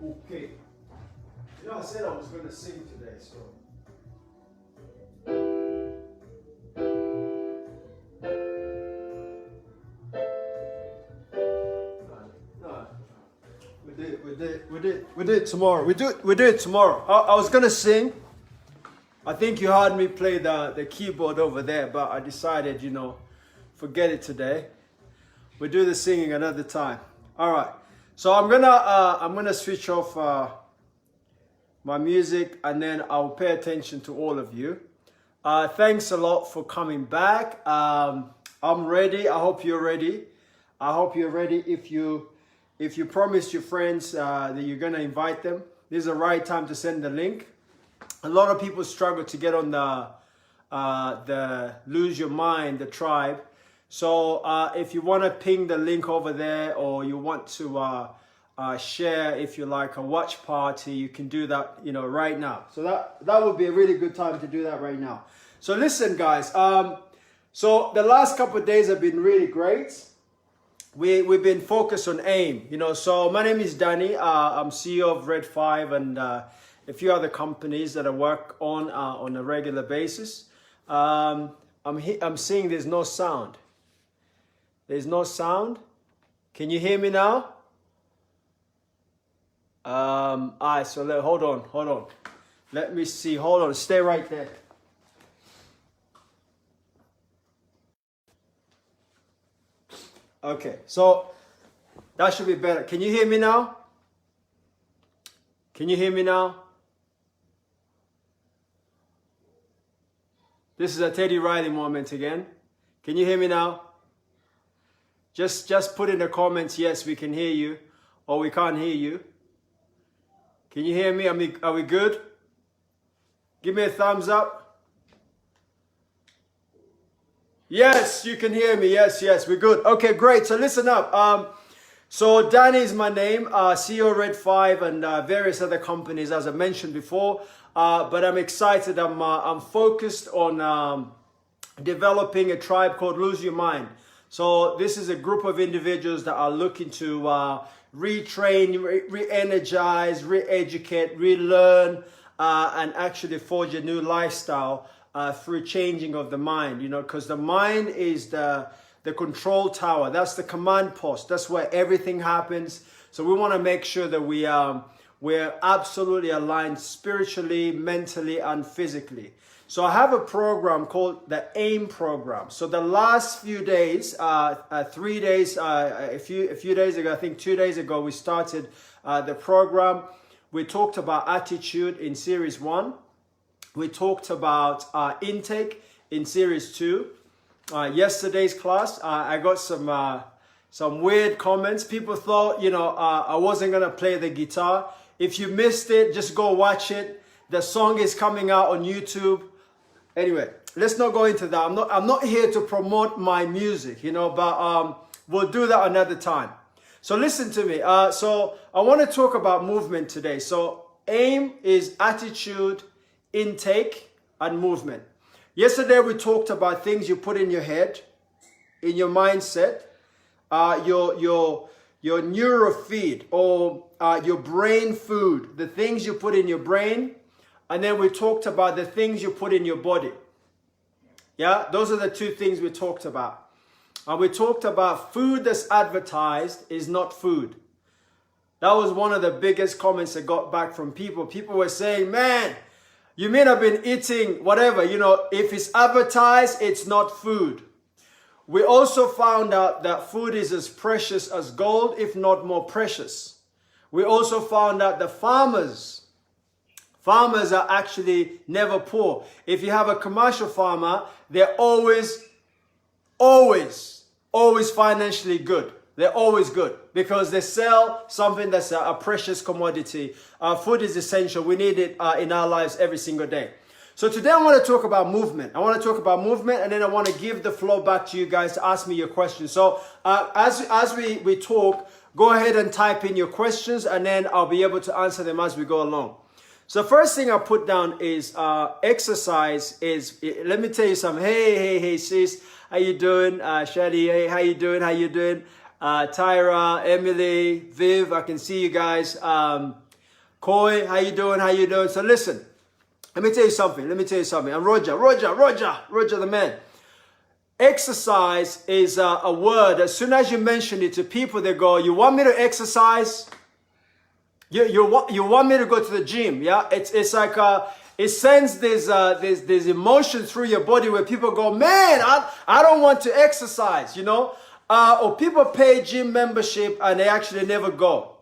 Okay. You know, I said I was going to sing today, so. No. We do it tomorrow. We do it tomorrow. I was going to sing. I think you heard me play the keyboard over there, but I decided, you know, forget it today. We'll do the singing another time. All right. So I'm gonna switch off my music, and then I'll pay attention to all of you. Thanks a lot for coming back. I'm ready. I hope you're ready. I hope you're ready. If you promised your friends that you're gonna invite them, this is the right time to send the link. A lot of people struggle to get on the Lose Your Mind, the tribe. So if you want to ping the link over there, or you want to share, if you like, a watch party, you can do that, you know, right now. So that would be a really good time to do that right now. So listen, guys. So the last couple of days have been really great. We've been focused on AIM, you know. So my name is Danny. I'm CEO of Red 5 and a few other companies that I work on a regular basis. I'm seeing there's no sound. There's no sound. Can you hear me now? All right, so hold on. Let me see. Hold on. Stay right there. Okay, so that should be better. Can you hear me now? Can you hear me now? This is a Teddy Riley moment again. Can you hear me now? Just put in the comments, yes, we can hear you, or we can't hear you. Can you hear me? Are we good? Give me a thumbs up. Yes, you can hear me. Yes, we're good. Okay, great. So listen up. So Danny is my name, CEO Red 5 and various other companies, as I mentioned before. But I'm excited. I'm focused on developing a tribe called Lose Your Mind. So this is a group of individuals that are looking to retrain, re-energize, re-educate, relearn, and actually forge a new lifestyle through changing of the mind. You know, because the mind is the control tower. That's the command post. That's where everything happens. So we want to make sure that we're absolutely aligned spiritually, mentally, and physically. So I have a program called the A.I.M program. So the last few days, 3 days, a few days ago, I think 2 days ago, we started the program. We talked about attitude in series 1. We talked about intake in series 2. Yesterday's class, I got some weird comments. People thought, you know, I wasn't gonna play the guitar. If you missed it, just go watch it. The song is coming out on YouTube. Anyway, let's not go into that. I'm not here to promote my music, you know, but we'll do that another time. So listen to me. So I want to talk about movement today. So AIM is attitude, intake, and movement. Yesterday we talked about things you put in your head, in your mindset, your neurofeed, or your brain food, the things you put in your brain. And then we talked about the things you put in your body. Yeah, those are the two things we talked about. And we talked about food that's advertised is not food. That was one of the biggest comments I got back from people. People were saying, man, you may have been eating whatever, you know, if it's advertised, it's not food. We also found out that food is as precious as gold, if not more precious. We also found out that farmers are actually never poor. If you have a commercial farmer, they're always financially good. They're always good because they sell something that's a precious commodity. Food is essential. We need it in our lives every single day. So today I want to talk about movement. I want to talk about movement, and then I want to give the floor back to you guys to ask me your questions. So as we talk, go ahead and type in your questions, and then I'll be able to answer them as we go along. So first thing I put down is exercise is, let me tell you something. Hey, sis. How you doing? Shadi, hey, how you doing? Tyra, Emily, Viv, I can see you guys. Koi, how you doing? How you doing? So listen, let me tell you something. And Roger the man. Exercise is a word. As soon as you mention it to people, they go, you want me to exercise? You want me to go to the gym? Yeah, it's like it sends this emotion through your body where people go, man, I don't want to exercise, you know, or people pay gym membership and they actually never go.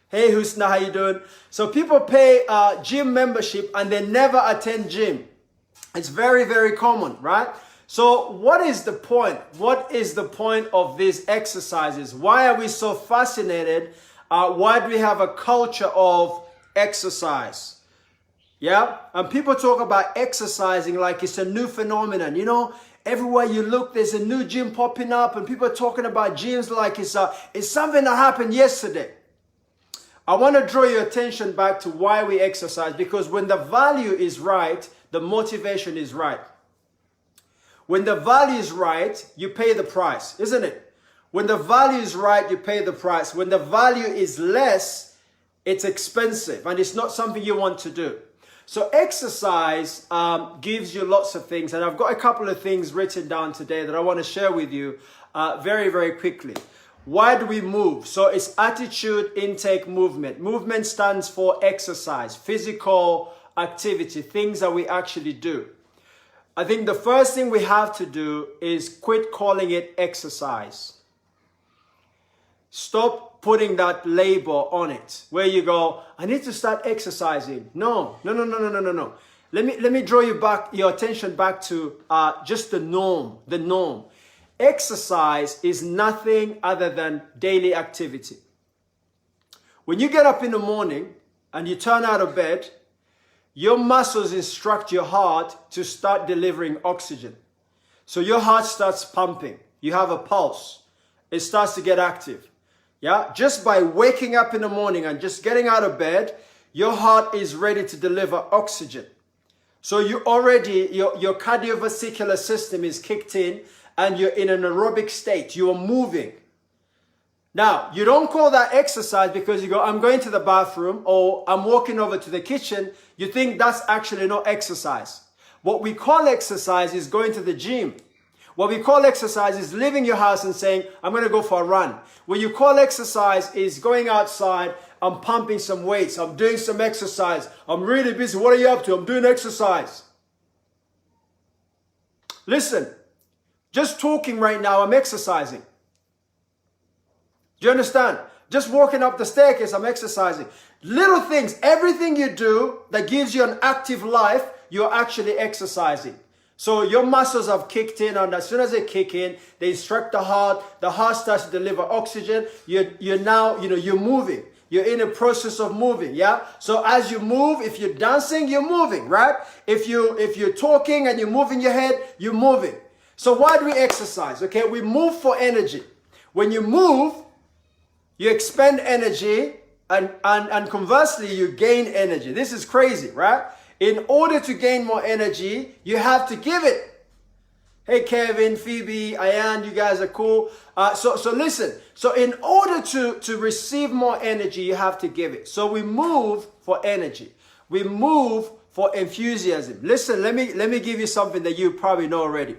Hey Husna, how you doing? So people pay gym membership and they never attend gym. It's very, very common, right? So what is the point? What is the point of these exercises? Why are we so fascinated? Why do we have a culture of exercise? Yeah, and people talk about exercising like it's a new phenomenon. You know, everywhere you look, there's a new gym popping up, and people are talking about gyms like it's something that happened yesterday. I want to draw your attention back to why we exercise, because when the value is right, the motivation is right. When the value is right, you pay the price, isn't it? When the value is right, you pay the price. When the value is less, it's expensive and it's not something you want to do. So exercise gives you lots of things. And I've got a couple of things written down today that I want to share with you very, very quickly. Why do we move? So it's attitude, intake, movement. Movement stands for exercise, physical activity, things that we actually do. I think the first thing we have to do is quit calling it exercise. Stop putting that label on it where you go, I need to start exercising. No. Let me draw your attention back to just the norm. Exercise is nothing other than daily activity. When you get up in the morning and you turn out of bed, your muscles instruct your heart to start delivering oxygen. So your heart starts pumping. You have a pulse. It starts to get active. Yeah, just by waking up in the morning and just getting out of bed, your heart is ready to deliver oxygen. So you already, your cardiovascular system is kicked in and you're in an aerobic state. You are moving. Now, you don't call that exercise because you go, I'm going to the bathroom or I'm walking over to the kitchen. You think that's actually not exercise. What we call exercise is going to the gym. What we call exercise is leaving your house and saying, I'm going to go for a run. What you call exercise is going outside, I'm pumping some weights, I'm doing some exercise, I'm really busy. What are you up to? I'm doing exercise. Listen, just talking right now, I'm exercising. Do you understand? Just walking up the staircase, I'm exercising. Little things, everything you do that gives you an active life, you're actually exercising. So your muscles have kicked in, and as soon as they kick in, they instruct the heart starts to deliver oxygen. You're now, you're moving. You're in a process of moving, yeah? So as you move, if you're dancing, you're moving, right? If you're talking and you're moving your head, you're moving. So why do we exercise? Okay, we move for energy. When you move, you expend energy, and conversely, you gain energy. This is crazy, right? In order to gain more energy, you have to give it. Hey, Kevin, Phoebe, I.M, you guys are cool. So listen. So in order to receive more energy, you have to give it. So we move for energy. We move for enthusiasm. Listen, let me give you something that you probably know already.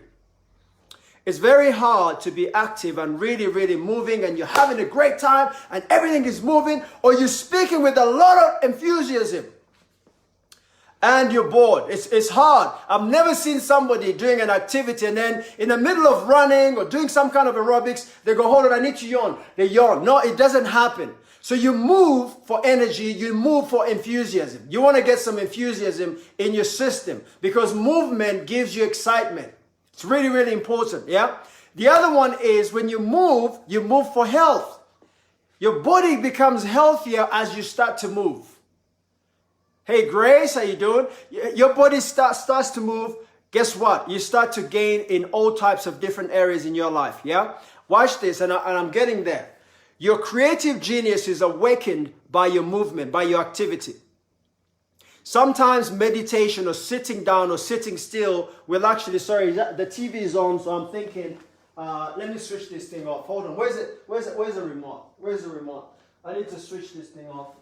It's very hard to be active and really, really moving, and you're having a great time and everything is moving, or you're speaking with a lot of enthusiasm and you're bored. It's hard. I've never seen somebody doing an activity and then in the middle of running or doing some kind of aerobics, they go, hold on, I need to yawn. They yawn. No, it doesn't happen. So you move for energy, you move for enthusiasm. You want to get some enthusiasm in your system because movement gives you excitement. It's really, really important, yeah? The other one is when you move for health. Your body becomes healthier as you start to move. Hey, Grace, how you doing? Your body starts to move. Guess what? You start to gain in all types of different areas in your life, yeah? Watch this, and I'm getting there. Your creative genius is awakened by your movement, by your activity. Sometimes meditation or sitting down or sitting still will actually, the TV is on, so I'm thinking, let me switch this thing off. Hold on, where's the remote? Where's the remote? I need to switch this thing off.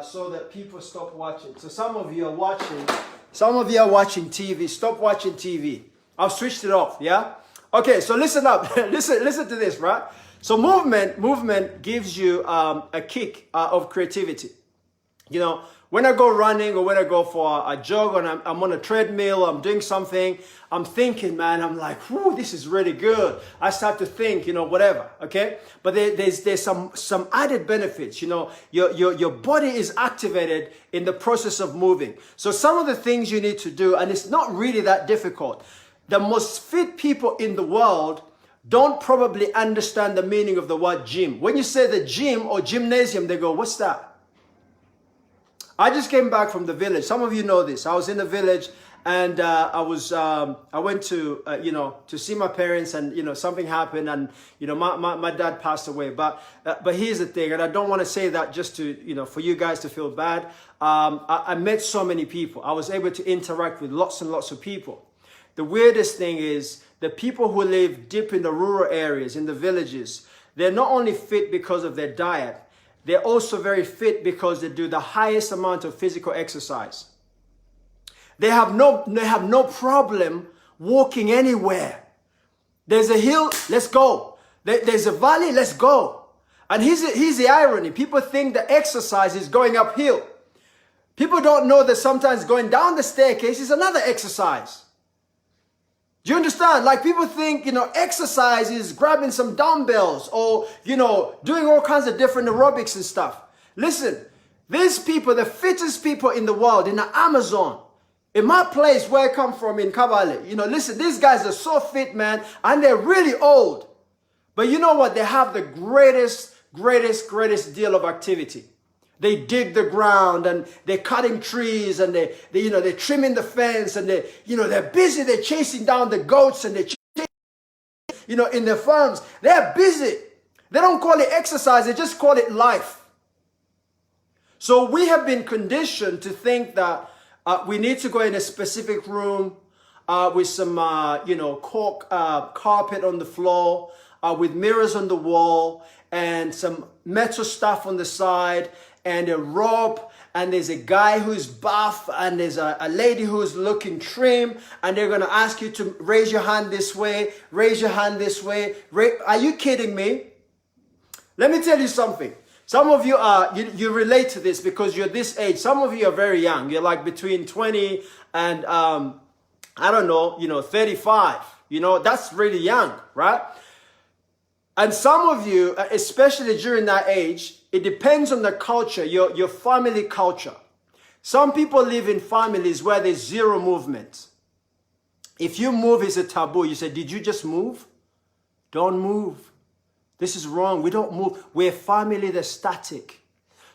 so that people stop watching. So some of you are watching TV. Stop watching TV. I've switched it off, yeah? Okay, so listen up. listen to this, right? So movement gives you a kick of creativity. You know, when I go running or when I go for a jog and I'm on a treadmill, I'm doing something, I'm thinking, man, I'm like, whoo, this is really good. I start to think, you know, whatever, okay? But there's some added benefits, you know, your body is activated in the process of moving. So some of the things you need to do, and it's not really that difficult. The most fit people in the world don't probably understand the meaning of the word gym. When you say the gym or gymnasium, they go, what's that? I just came back from the village. Some of you know this. I was in the village and I went to, to see my parents, and, you know, something happened, and, you know, my dad passed away. But here's the thing, and I don't want to say that just to, you know, for you guys to feel bad. I met so many people. I was able to interact with lots and lots of people. The weirdest thing is the people who live deep in the rural areas, in the villages, they're not only fit because of their diet, they're also very fit because they do the highest amount of physical exercise. They have no problem walking anywhere. There's a hill, let's go. There's a valley, let's go. And here's the irony. People think the exercise is going uphill. People don't know that sometimes going down the staircase is another exercise. Do you understand? Like, people think, you know, exercise is grabbing some dumbbells or, you know, doing all kinds of different aerobics and stuff. Listen, these people, the fittest people in the world, in the Amazon, in my place where I come from in Kabale, you know, listen, these guys are so fit, man, and they're really old. But you know what? They have the greatest deal of activity. They dig the ground and they're cutting trees and they're trimming the fence and they're busy. They're chasing down the goats and in their farms. They're busy. They don't call it exercise. They just call it life. So we have been conditioned to think that we need to go in a specific room with some, cork carpet on the floor, with mirrors on the wall and some metal stuff on the side, and a rope, and there's a guy who's buff, and there's a lady who's looking trim, and they're going to ask you to raise your hand this way, raise your hand this way. Are you kidding me? Let me tell you something. Some of you you relate to this because you're this age. Some of you are very young. You're like between 20 and, 35. You know, that's really young, right? And some of you, especially during that age, it depends on the culture, your family culture. Some people live in families where there's zero movement. If you move, it's a taboo. You say, did you just move? Don't move. This is wrong. We don't move. We're a family that's static.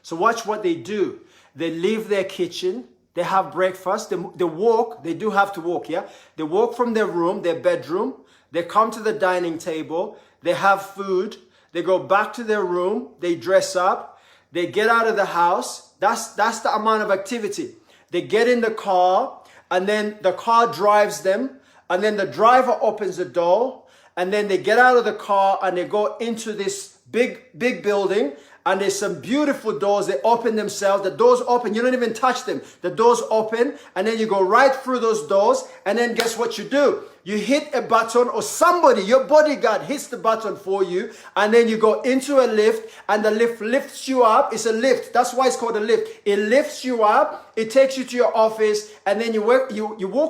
So watch what they do. They leave their kitchen. They have breakfast. They walk. They do have to walk, yeah? They walk from their room, their bedroom. They come to the dining table. They have food. They go back to their room. They dress up. They get out of the house. That's the amount of activity. They get in the car, and then the car drives them, and then the driver opens the door, and then they get out of the car and they go into this big building, and there's some beautiful doors. They open themselves. The doors open. You don't even touch them. The doors open, and then you go right through those doors, and then guess what you do? You hit a button, or somebody, your bodyguard hits the button for you, and then you go into a lift, and the lift lifts you up. It's a lift. That's why it's called a lift. It lifts you up. It takes you to your office, and then you walk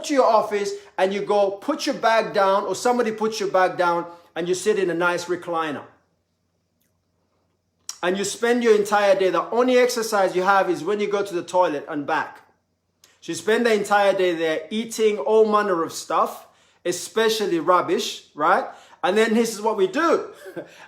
to your office, and you go put your bag down, or somebody puts your bag down, and you sit in a nice recliner. And you spend your entire day. The only exercise you have is when you go to the toilet and back. So you spend the entire day there eating all manner of stuff, especially rubbish, right? And then this is what we do.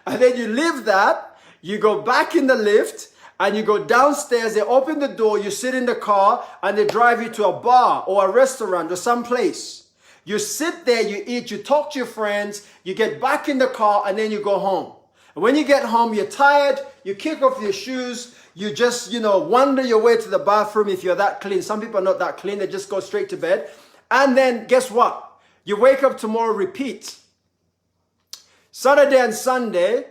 And then you leave that, you go back in the lift, and you go downstairs, they open the door, you sit in the car, and they drive you to a bar or a restaurant or someplace. You sit there, you eat, you talk to your friends, you get back in the car, and then you go home. And when you get home, you're tired, you kick off your shoes, you just, wander your way to the bathroom if you're that clean. Some people are not that clean, they just go straight to bed. And then guess what? You wake up tomorrow, repeat. Saturday and Sunday,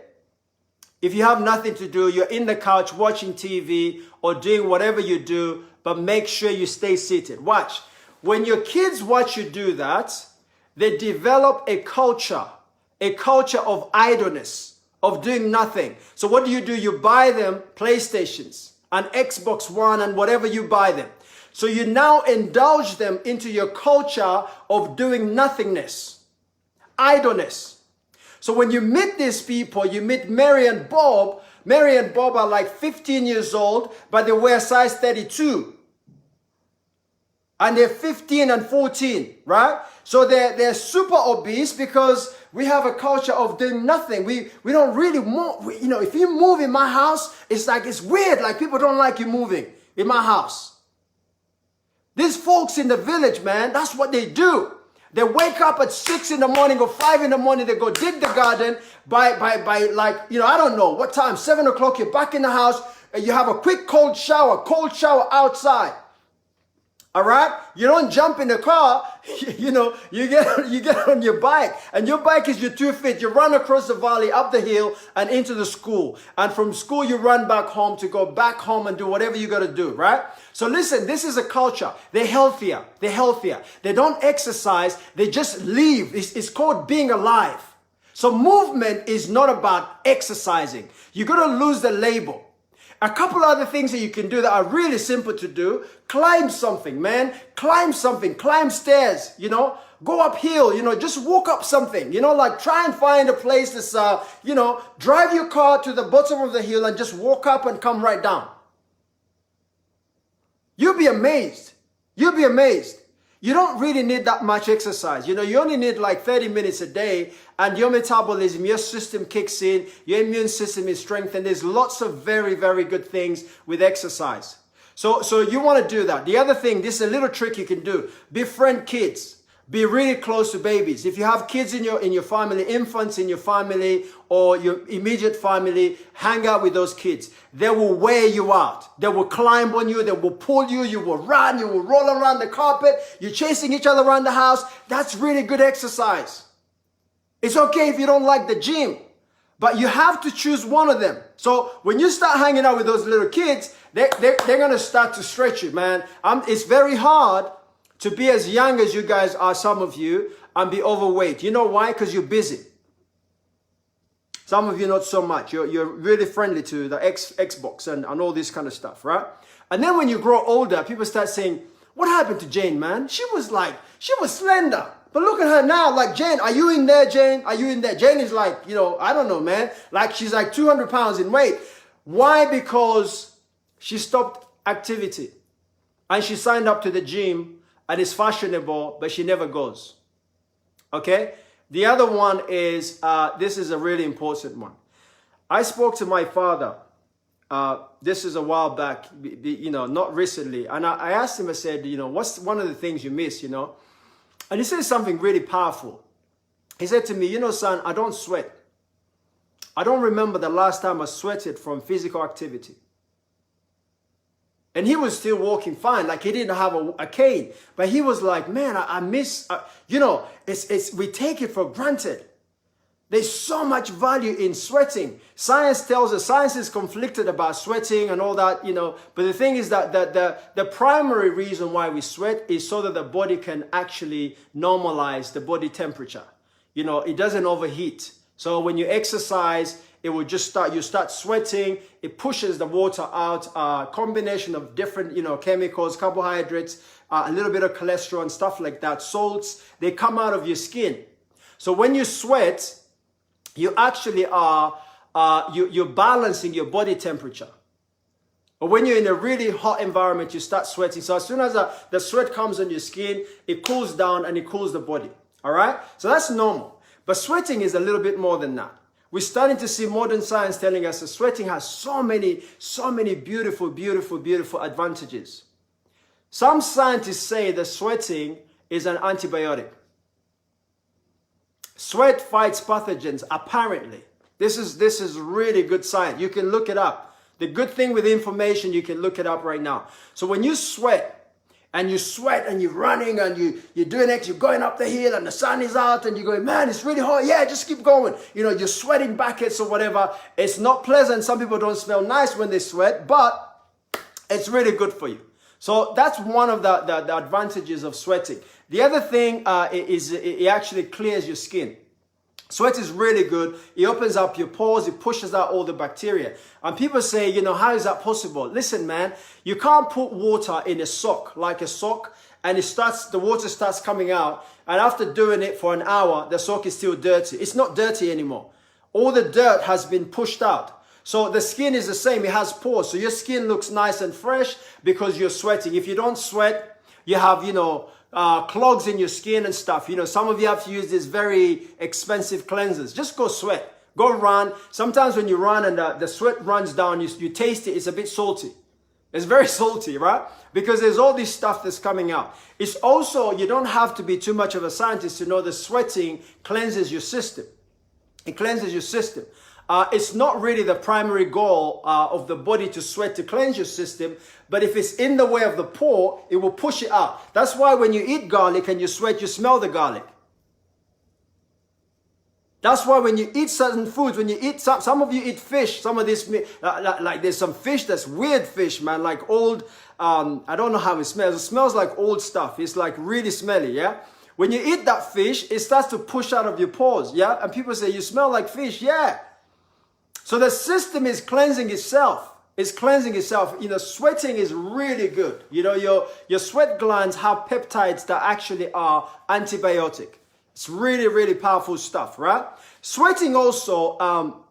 If you have nothing to do, you're in the couch watching TV or doing whatever you do, but make sure you stay seated. Watch. When your kids watch you do that, they develop a culture of idleness, of doing nothing. So what do? You buy them PlayStations and Xbox One and whatever you buy them. So you now indulge them into your culture of doing nothingness, idleness. So when you meet these people, you meet Mary and Bob. Mary and Bob are like 15 years old, but they wear size 32. And they're 15 and 14, right? So they're super obese because we have a culture of doing nothing. We don't really move. If you move in my house, it's weird. Like people don't like you moving in my house. These folks in the village, man, that's what they do. They wake up at 6 in the morning or 5 in the morning. They go dig the garden by I don't know what time, 7 o'clock. You're back in the house. And you have a quick cold shower outside. All right. You don't jump in the car. You get on your bike, and your bike is your 2 feet. You run across the valley, up the hill, and into the school. And from school, you run back home to go back home and do whatever you got to do. Right. So listen, this is a culture. They're healthier. They don't exercise. They just live. It's called being alive. So movement is not about exercising. You got to lose the label. A couple other things that you can do that are really simple to do. Climb something, man. Climb something. Climb stairs, Go uphill, just walk up something, like try and find a place that's, drive your car to the bottom of the hill and just walk up and come right down. You'll be amazed. You don't really need that much exercise. You only need like 30 minutes a day, and your metabolism, your system kicks in, your immune system is strengthened. There's lots of very, very good things with exercise. So you want to do that. The other thing, this is a little trick you can do. Befriend kids. Be really close to babies. If you have kids in your family, infants in your family or your immediate family, hang out with those kids. They will wear you out. They will climb on you. They will pull you. You will run. You will roll around the carpet. You're chasing each other around the house. That's really good exercise. It's okay if you don't like the gym, but you have to choose one of them. So when you start hanging out with those little kids, they're going to start to stretch you, man. It's very hard to be as young as you guys are, some of you, and be overweight. You know why? Because you're busy. Some of you not so much. You're really friendly to the Xbox and all this kind of stuff, right? And then when you grow older, people start saying, what happened to Jane, man? She was slender. But look at her now, like, Jane, are you in there, Jane? Are you in there? Jane is like, I don't know, man. Like, she's like 200 pounds in weight. Why? Because she stopped activity. And she signed up to the gym. And it's fashionable, but she never goes. Okay? The other one is, this is a really important one. I spoke to my father. This is a while back, not recently. And I asked him, I said, what's one of the things you miss, And he said something really powerful. He said to me, son, I don't sweat. I don't remember the last time I sweated from physical activity. And he was still walking fine, like he didn't have a cane. But he was like, man, I miss, we take it for granted. There's so much value in sweating. Science tells us, science is conflicted about sweating and all that, But the thing is that the primary reason why we sweat is so that the body can actually normalize the body temperature. It doesn't overheat. So when you exercise, it will just you start sweating, it pushes the water out, combination of different, chemicals, carbohydrates, a little bit of cholesterol and stuff like that, salts, they come out of your skin. So when you sweat, you actually you're balancing your body temperature. But when you're in a really hot environment, you start sweating. So as soon as the sweat comes on your skin, it cools down and it cools the body. All right? So that's normal. But sweating is a little bit more than that. We're starting to see modern science telling us that sweating has so many beautiful, beautiful, beautiful advantages. Some scientists say that sweating is an antibiotic. Sweat fights pathogens, apparently. This is really good science. You can look it up. The good thing with information, you can look it up right now. So when you sweat, and you sweat and you're running and you're doing X, you're going up the hill and the sun is out and you're going, man, it's really hot. Yeah, just keep going. You know, you're sweating buckets or whatever. It's not pleasant. Some people don't smell nice when they sweat, but it's really good for you. So that's one of the advantages of sweating. The other thing is it actually clears your skin. Sweat is really good. It opens up your pores. It pushes out all the bacteria. And people say, you know, how is that possible? Listen, man, you can't put water in a sock, like a sock, and the water starts coming out. And after doing it for an hour, the sock is still dirty. It's not dirty anymore. All the dirt has been pushed out. So the skin is the same. It has pores. So your skin looks nice and fresh because you're sweating. If you don't sweat, you have, you know, clogs in your skin and stuff. You know, some of you have to use these very expensive cleansers. Just go sweat. Go run. Sometimes when you run and the sweat runs down, you taste it. It's a bit salty. It's very salty, right? Because there's all this stuff that's coming out. It's also, you don't have to be too much of a scientist to know that sweating cleanses your system. It cleanses your system. It's not really the primary goal of the body to sweat to cleanse your system, but if it's in the way of the pore, it will push it out. That's why when you eat garlic and you sweat, you smell the garlic. That's why when you eat certain foods, when you eat some of you eat fish, some of this, like there's some fish that's weird fish, man, like old, I don't know how it smells. It smells like old stuff. It's like really smelly, yeah? When you eat that fish, it starts to push out of your pores, yeah? And people say, you smell like fish, yeah. So the system is cleansing itself. It's cleansing itself. You know, sweating is really good. You know, your sweat glands have peptides that actually are antibiotic. It's really, really powerful stuff, right? Sweating also,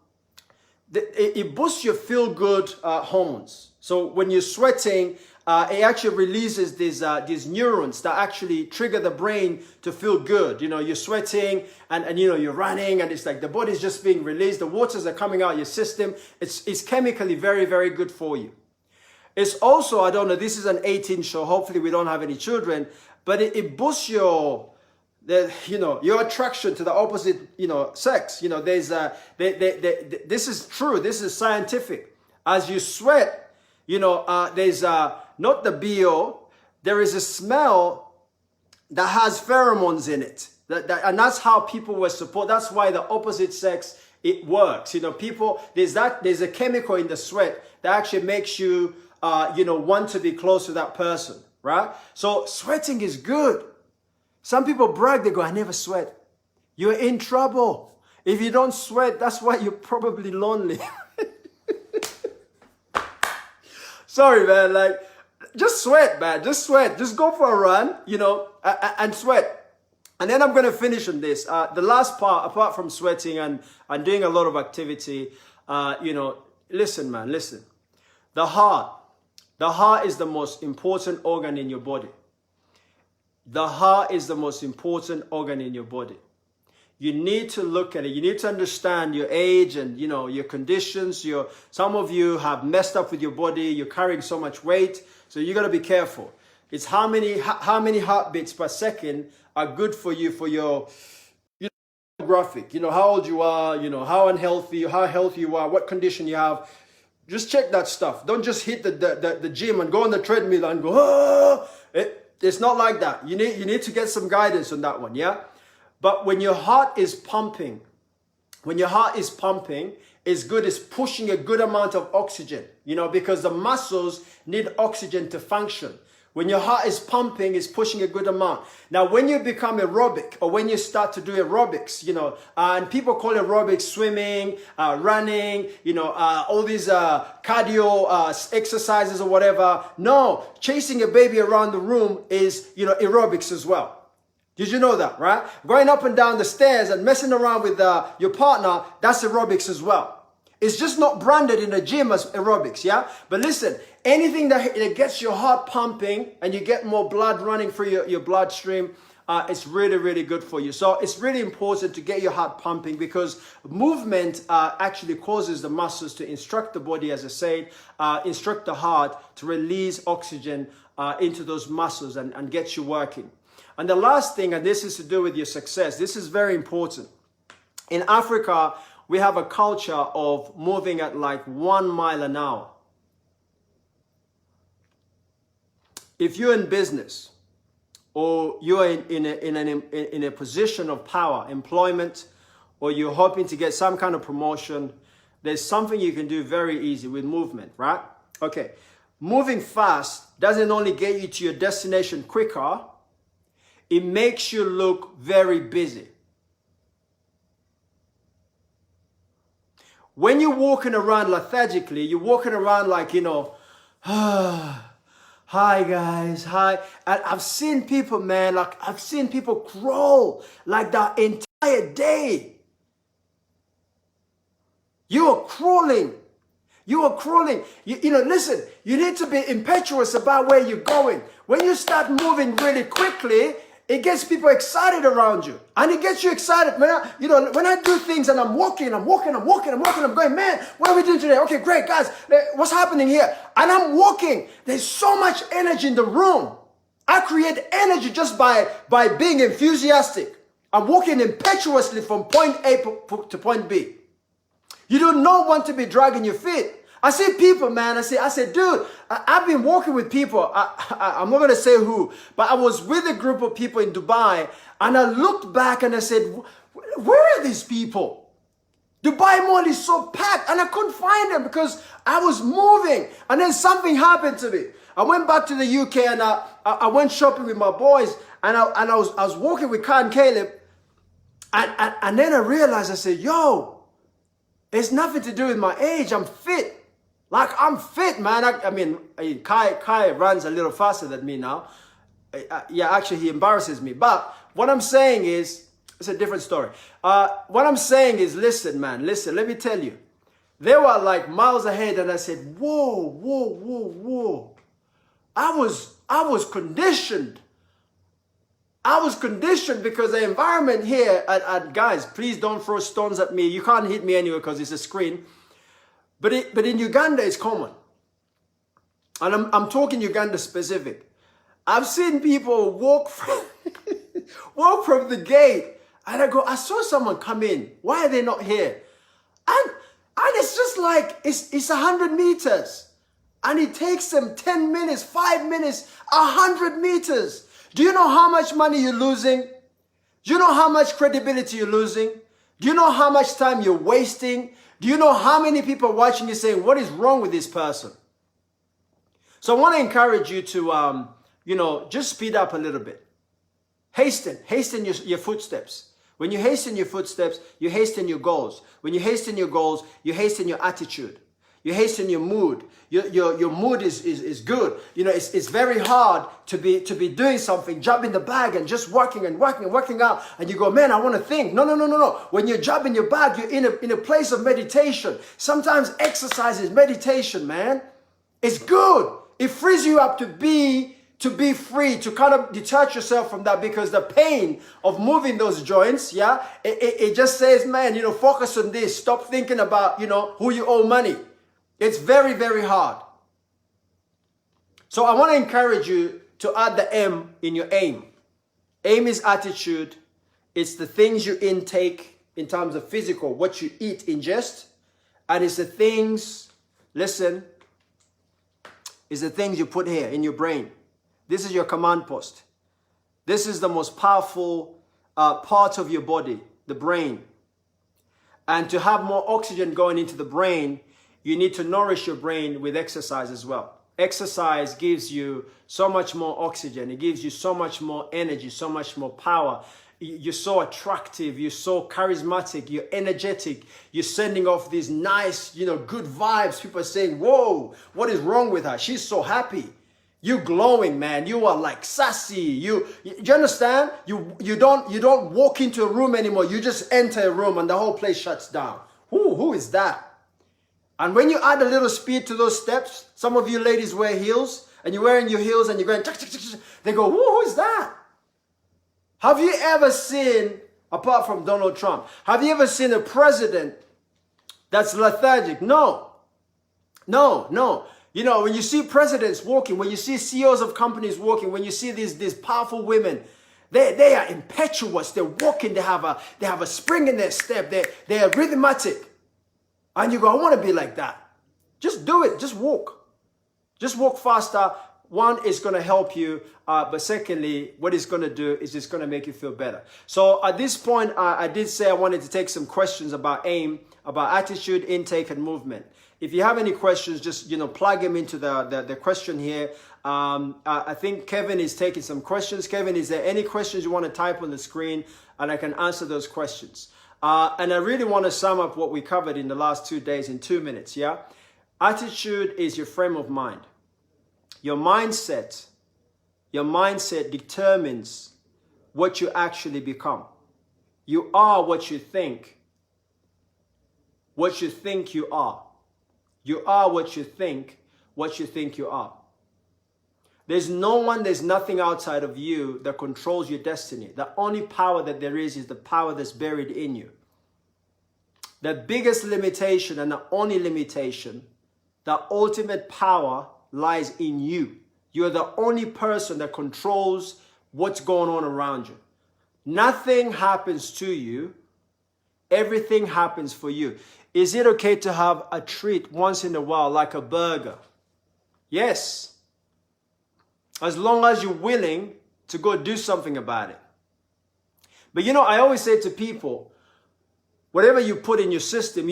it boosts your feel-good hormones. So when you're sweating, it actually releases these neurons that actually trigger the brain to feel good. You know, you're sweating and you know, you're running and it's like the body's just being released. The waters are coming out of your system. It's chemically very, very good for you. It's also, I don't know, this is an 18 show. Hopefully we don't have any children, but it boosts your attraction to the opposite, you know, sex. You know, this is true. This is scientific. As you sweat, you know, there's not the BO, there is a smell that has pheromones in it. And that's how people were supposed, that's why the opposite sex, it works. You know, there's a chemical in the sweat that actually makes you, want to be close to that person, right? So sweating is good. Some people brag, they go, I never sweat. You're in trouble. If you don't sweat, that's why you're probably lonely. Sorry, man, like, just sweat, man, just sweat. Just go for a run, you know, and sweat. And then I'm going to finish on this. The last part, apart from sweating and doing a lot of activity, listen, man, listen. The heart is the most important organ in your body. The heart is the most important organ in your body. You need to look at it. You need to understand your age and, you know, your conditions. Some of you have messed up with your body. You're carrying so much weight. So you got to be careful. It's how many heartbeats per second are good for you, for your, you know, graphic. You know, how old you are, you know, how unhealthy, how healthy you are, what condition you have. Just check that stuff. Don't just hit the gym and go on the treadmill and go, oh! It's not like that. You need to get some guidance on that one, yeah? But when your heart is pumping, it's good. It's pushing a good amount of oxygen, you know, because the muscles need oxygen to function. When your heart is pumping, it's pushing a good amount. Now, when you become aerobic or when you start to do aerobics, you know, and people call aerobics swimming, running, you know, all these cardio exercises or whatever. No, chasing a baby around the room is, you know, aerobics as well. Did you know that, right? Going up and down the stairs and messing around with your partner, that's aerobics as well. It's just not branded in the gym as aerobics, yeah? But listen, anything that gets your heart pumping and you get more blood running through your bloodstream, it's really, really good for you. So it's really important to get your heart pumping because movement actually causes the muscles to instruct the body, as I said, instruct the heart to release oxygen into those muscles and get you working. And the last thing, and this is to do with your success, this is very important. In Africa, we have a culture of moving at like 1 mile an hour. if you're in business or you're in a position of power, employment, or you're hoping to get some kind of promotion, there's something you can do very easy with movement, right? Okay, moving fast doesn't only get you to your destination quicker, it makes you look very busy. When you're walking around lethargically, you're walking around like, you know, hi guys, hi. And I've seen people, man, like I've seen people crawl like that entire day. You are crawling. You are crawling. You know, listen, you need to be impetuous about where you're going. When you start moving really quickly, it gets people excited around you. And it gets you excited. When I do things and I'm walking, I'm going, man, what are we doing today? Okay, great, guys. What's happening here? And I'm walking. There's so much energy in the room. I create energy just by being enthusiastic. I'm walking impetuously from point A to point B. You do not want to be dragging your feet. I see people, man. I said, dude, I've been walking with people. I'm not going to say who, but I was with a group of people in Dubai, and I looked back and I said, where are these people? Dubai Mall is so packed, and I couldn't find them because I was moving. And then something happened to me. I went back to the UK and I went shopping with my boys, and I was walking with Kai and Caleb, and then I realized, I said, yo, it's nothing to do with my age. I'm fit. Like, I'm fit, man. I mean, Kai runs a little faster than me now. Yeah, actually, he embarrasses me. But what I'm saying is, it's a different story. What I'm saying is, listen, man, listen, let me tell you. They were like miles ahead, and I said, whoa. I was conditioned. I was conditioned because the environment here, and guys, please don't throw stones at me. You can't hit me anyway because it's a screen. But in Uganda, it's common. And I'm talking Uganda specific. I've seen people walk from the gate, and I go, I saw someone come in. Why are they not here? And it's just like, it's 100 meters. And it takes them 10 minutes, 5 minutes, 100 meters. Do you know how much money you're losing? Do you know how much credibility you're losing? Do you know how much time you're wasting? Do you know how many people are watching you saying, what is wrong with this person? So I want to encourage you to, just speed up a little bit. Hasten your footsteps. When you hasten your footsteps, you hasten your goals. When you hasten your goals, you hasten your attitude. You hasten your mood. Your mood is good. You know, it's very hard to be doing something, jumping the bag and just working out. And you go, man, I want to think. No. When you're jumping your bag, you're in a place of meditation. Sometimes exercise is meditation, man. It's good. It frees you up to be free, to kind of detach yourself from that, because the pain of moving those joints, yeah, it just says, man, focus on this. Stop thinking about, who you owe money. It's very, very hard. So I want to encourage you to add the M in your aim. Aim is attitude. It's the things you intake in terms of physical, what you eat, ingest. And it's the things, listen, it's the things you put here in your brain. This is your command post. This is the most powerful part of your body, the brain. And to have more oxygen going into the brain, you need to nourish your brain with exercise as well. Exercise gives you so much more oxygen. It gives you so much more energy, so much more power. You're so attractive. You're so charismatic. You're energetic. You're sending off these nice, good vibes. People are saying, whoa, what is wrong with her? She's so happy. You're glowing, man. You are like sassy. You understand? You don't walk into a room anymore. You just enter a room and the whole place shuts down. Who is that? And when you add a little speed to those steps, some of you ladies wear heels, and you're wearing your heels and you're going, they go, who is that? Have you ever seen, apart from Donald Trump, have you ever seen a president that's lethargic? No. When you see presidents walking, when you see CEOs of companies walking, when you see these powerful women, they are impetuous. They're walking. They have a spring in their step. They are rhythmatic. And you go, I want to be like that. Just do it. Just walk. Just walk faster. One, it's going to help you, but secondly, what it's going to do is it's going to make you feel better. So at this point, I did say I wanted to take some questions about AIM, about attitude, intake, and movement. If you have any questions, just plug them into the question here. I think Kevin is taking some questions. Kevin, is there any questions you want to type on the screen, and I can answer those questions? And I really want to sum up what we covered in the last 2 days in 2 minutes. Yeah, attitude is your frame of mind. Your mindset determines what you actually become. You are what you think. What you think you are. You are what you think you are. There's no one, there's nothing outside of you that controls your destiny. The only power that there is the power that's buried in you. The biggest limitation and the only limitation, the ultimate power lies in you. You're the only person that controls what's going on around you. Nothing happens to you. Everything happens for you. Is it okay to have a treat once in a while, like a burger? Yes. As long as you're willing to go do something about it. But I always say to people, whatever you put in your system,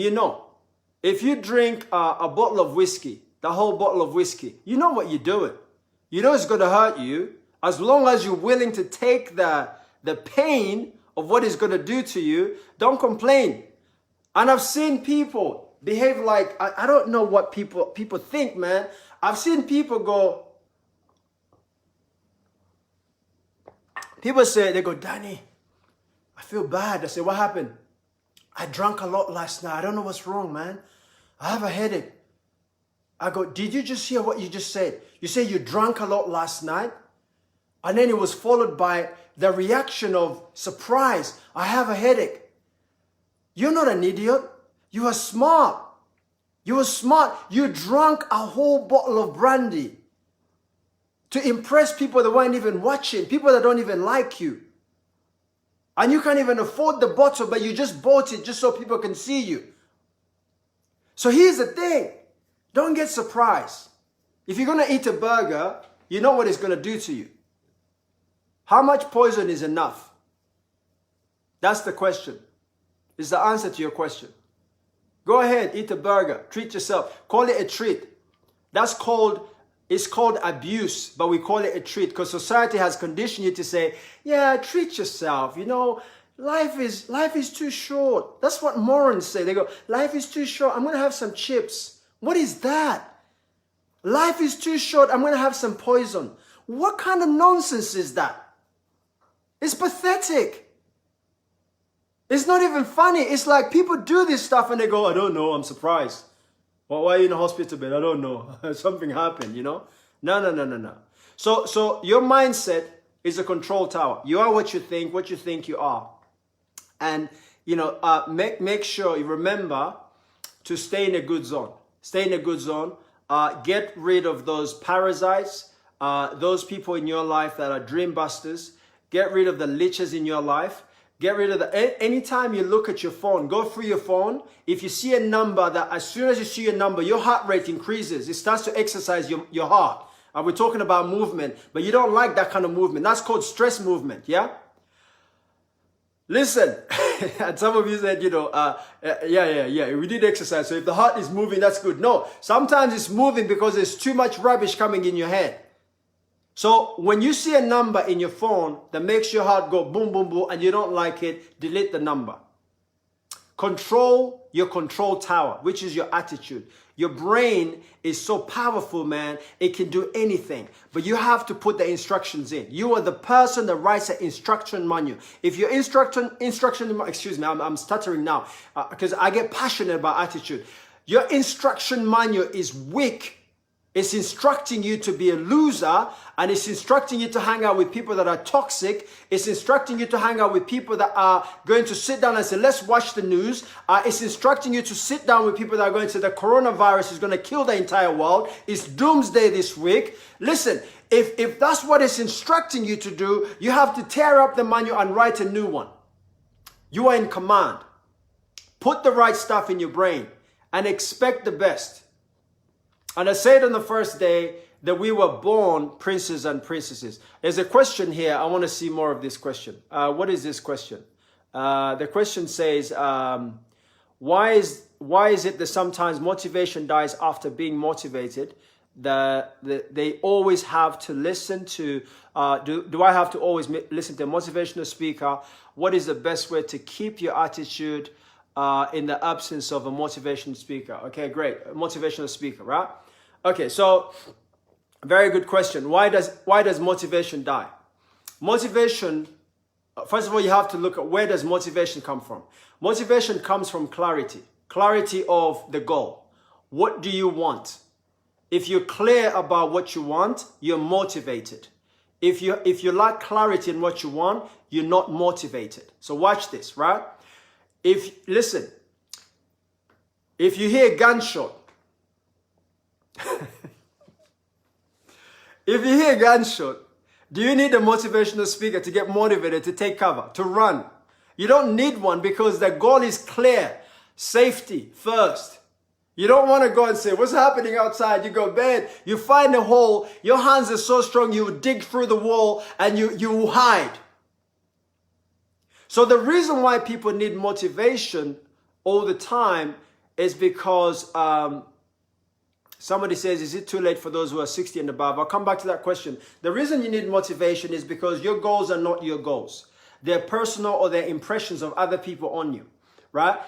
if you drink a bottle of whiskey, the whole bottle of whiskey, you know what you're doing. You know it's going to hurt you. As long as you're willing to take the pain of what it's going to do to you, don't complain. And I've seen people behave like, I don't know what people think, man. I've seen people go, people say, they go, Danny, I feel bad. I say, what happened? I drank a lot last night. I don't know what's wrong, man. I have a headache. I go, did you just hear what you just said? You say you drank a lot last night? And then it was followed by the reaction of surprise. I have a headache. You're not an idiot. You are smart. You are smart. You drank a whole bottle of brandy to impress people that weren't even watching, people that don't even like you. And you can't even afford the bottle, but you just bought it just so people can see you. So here's the thing. Don't get surprised. If you're going to eat a burger, you know what it's going to do to you. How much poison is enough? That's the question. It's the answer to your question. Go ahead, eat a burger. Treat yourself. Call it a treat. It's called abuse, but we call it a treat because society has conditioned you to say, yeah, treat yourself. Life is too short. That's what morons say. They go, life is too short. I'm going to have some chips. What is that? Life is too short. I'm going to have some poison. What kind of nonsense is that? It's pathetic. It's not even funny. It's like people do this stuff and they go, I don't know. I'm surprised. Well, why are you in a hospital bed? I don't know. Something happened, No. So your mindset is a control tower. You are what you think you are. And, make sure you remember to stay in a good zone. Stay in a good zone. Get rid of those parasites, those people in your life that are dream busters. Get rid of the leeches in your life. Get rid of anytime you look at your phone, go through your phone. If you see a number that as soon as you see a number, your heart rate increases. It starts to exercise your heart. We're talking about movement, but you don't like that kind of movement. That's called stress movement, yeah? Listen, and some of you said, yeah, we did exercise. So if the heart is moving, that's good. No, sometimes it's moving because there's too much rubbish coming in your head. So when you see a number in your phone that makes your heart go boom, boom, boom, and you don't like it, delete the number. Control your control tower, which is your attitude. Your brain is so powerful, man. It can do anything, but you have to put the instructions in. You are the person that writes an instruction manual. If your I'm stuttering now because I get passionate about attitude. Your instruction manual is weak. It's instructing you to be a loser, and it's instructing you to hang out with people that are toxic. It's instructing you to hang out with people that are going to sit down and say, let's watch the news. It's instructing you to sit down with people that are going to say the coronavirus is going to kill the entire world. It's doomsday this week. Listen, if that's what it's instructing you to do, you have to tear up the manual and write a new one. You are in command. Put the right stuff in your brain and expect the best. And I said on the first day, that we were born princes and princesses. There's a question here. I want to see more of this question. What is this question? The question says, why is it that sometimes motivation dies after being motivated? They always have to listen to, do I have to always listen to a motivational speaker? What is the best way to keep your attitude in the absence of a motivational speaker? Okay, great. A motivational speaker, right? Okay, so very good question. Why does motivation die? Motivation, first of all, you have to look at where does motivation come from. Motivation comes from clarity of the goal. What do you want? If you're clear about what you want, you're motivated. If you lack clarity in what you want, you're not motivated. So watch this, right? Listen, if you hear a gunshot, if you hear a gunshot, do you need a motivational speaker to get motivated, to take cover, to run? You don't need one because the goal is clear. Safety first. You don't want to go and say, what's happening outside? You go bed, you find a hole, your hands are so strong, you dig through the wall and you hide. So the reason why people need motivation all the time is because somebody says, is it too late for those who are 60 and above? I'll come back to that question. The reason you need motivation is because your goals are not your goals. They're personal or they're impressions of other people on you. Right?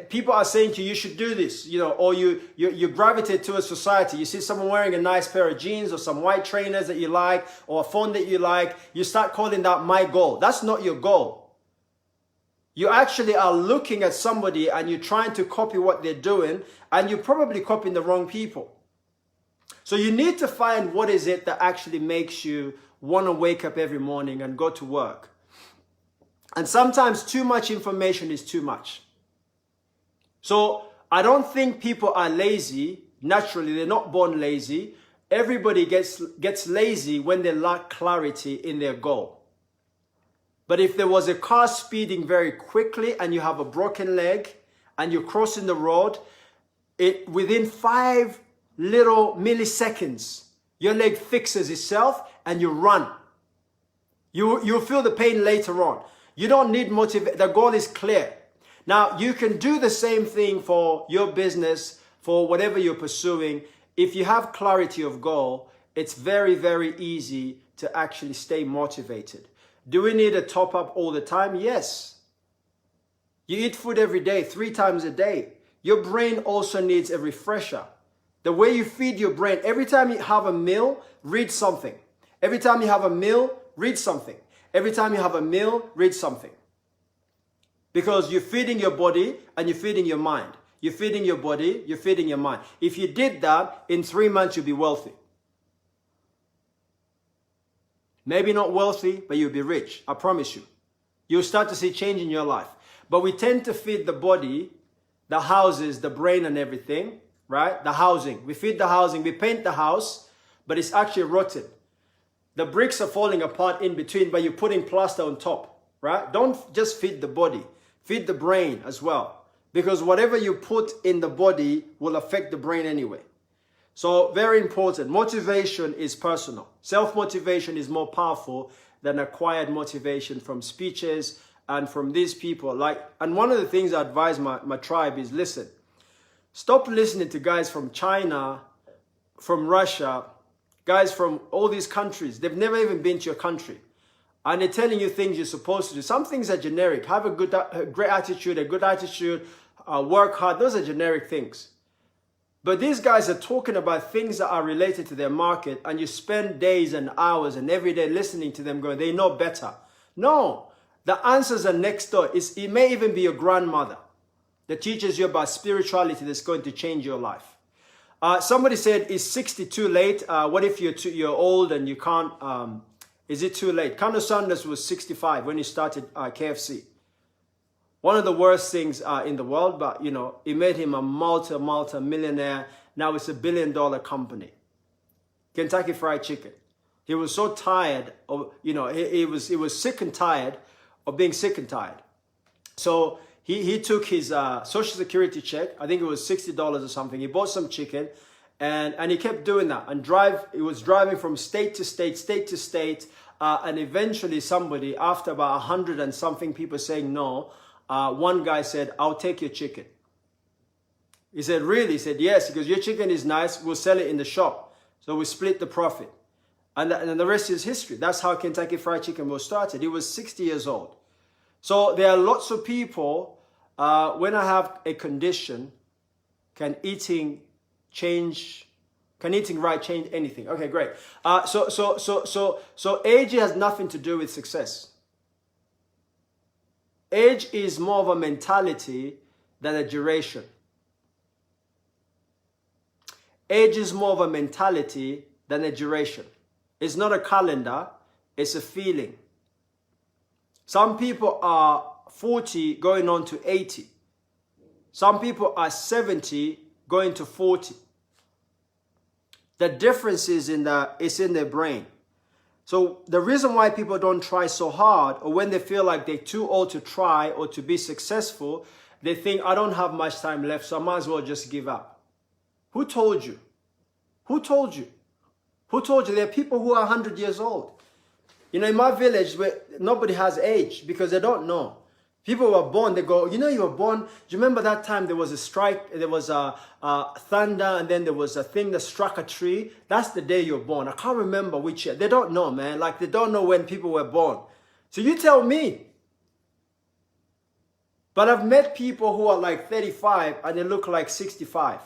People are saying to you, you should do this, you know, or you gravitate to a society. You see someone wearing a nice pair of jeans or some white trainers that you like or a phone that you like. You start calling that my goal. That's not your goal. You actually are looking at somebody and you're trying to copy what they're doing, and you're probably copying the wrong people. So you need to find what is it that actually makes you want to wake up every morning and go to work. And sometimes too much information is too much. So I don't think people are lazy. Naturally, they're not born lazy. Everybody gets lazy when they lack clarity in their goal. But if there was a car speeding very quickly and you have a broken leg and you're crossing the road, within 5 little milliseconds, your leg fixes itself and you run. You'll feel the pain later on. You don't need motivation. The goal is clear. Now, you can do the same thing for your business, for whatever you're pursuing. If you have clarity of goal, it's very, very easy to actually stay motivated. Do we need a top up all the time? Yes. You eat food every day, 3 times a day. Your brain also needs a refresher. The way you feed your brain, every time you have a meal, read something. Every time you have a meal, read something. Every time you have a meal, read something. Because you're feeding your body and you're feeding your mind. You're feeding your body, you're feeding your mind. If you did that, in 3 months, you'll be wealthy. Maybe not wealthy, but you'll be rich. I promise you. You'll start to see change in your life. But we tend to feed the body, the houses, the brain and everything, right? The housing. We feed the housing, we paint the house, but it's actually rotten. The bricks are falling apart in between, but you're putting plaster on top, right? Don't just feed the body. Feed the brain as well. Because whatever you put in the body will affect the brain anyway. So very important. Motivation is personal. Self-motivation is more powerful than acquired motivation from speeches and from these people. And one of the things I advise my tribe is, listen, stop listening to guys from China, from Russia, guys from all these countries. They've never even been to your country. And they're telling you things you're supposed to do. Some things are generic. Have a great attitude, work hard. Those are generic things. But these guys are talking about things that are related to their market, and you spend days and hours and every day listening to them going, they know better. No, the answers are next door. It may even be your grandmother that teaches you about spirituality that's going to change your life. Somebody said, is 60 too late? What if you're old and you can't, is it too late? Colonel Sanders was 65 when he started KFC. One of the worst things in the world, but you know, it made him a multi-millionaire. Now it's $1 billion company. Kentucky Fried Chicken. He was so tired of, you know, he was sick and tired of being sick and tired. So he took his Social Security check. I think it was $60 or something. He bought some chicken And he kept doing that and he was driving from state to state, state to state. And eventually somebody, after about 100 and something people saying no, one guy said, "I'll take your chicken." He said, "Really?" He said, "Yes." He goes, "Your chicken is nice. We'll sell it in the shop." So we split the profit. And the rest is history. That's how Kentucky Fried Chicken was started. He was 60 years old. So there are lots of people, when I have a condition, can eating right change anything? Okay, great. So age has nothing to do with success. Age is more of a mentality than a duration. Age is more of a mentality than a duration. It's not a calendar, it's a feeling. Some people are 40 going on to 80. Some people are 70 going to 40. The difference is in their brain. So the reason why people don't try so hard, or when they feel like they're too old to try or to be successful, they think, "I don't have much time left, so I might as well just give up." Who told you? Who told you? Who told you? There are people who are 100 years old. You know, in my village, where nobody has age because they don't know. People were born, they go, "You know, you were born." Do you remember that time there was a strike, there was a thunder, and then there was a thing that struck a tree? That's the day you're born. I can't remember which year. They don't know, man. Like, they don't know when people were born. So you tell me. But I've met people who are like 35 and they look like 65.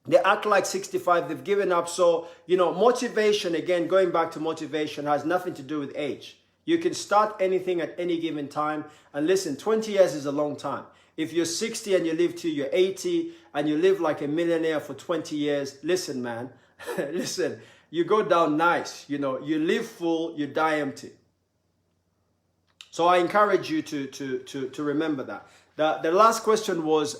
They act like 65, they've given up. So, you know, motivation, again, going back to motivation, has nothing to do with age. You can start anything at any given time. And listen, 20 years is a long time. If you're 60 and you live till you're 80 and you live like a millionaire for 20 years, listen, man, listen, you go down nice. You know, you live full, you die empty. So I encourage you to remember that. The last question was,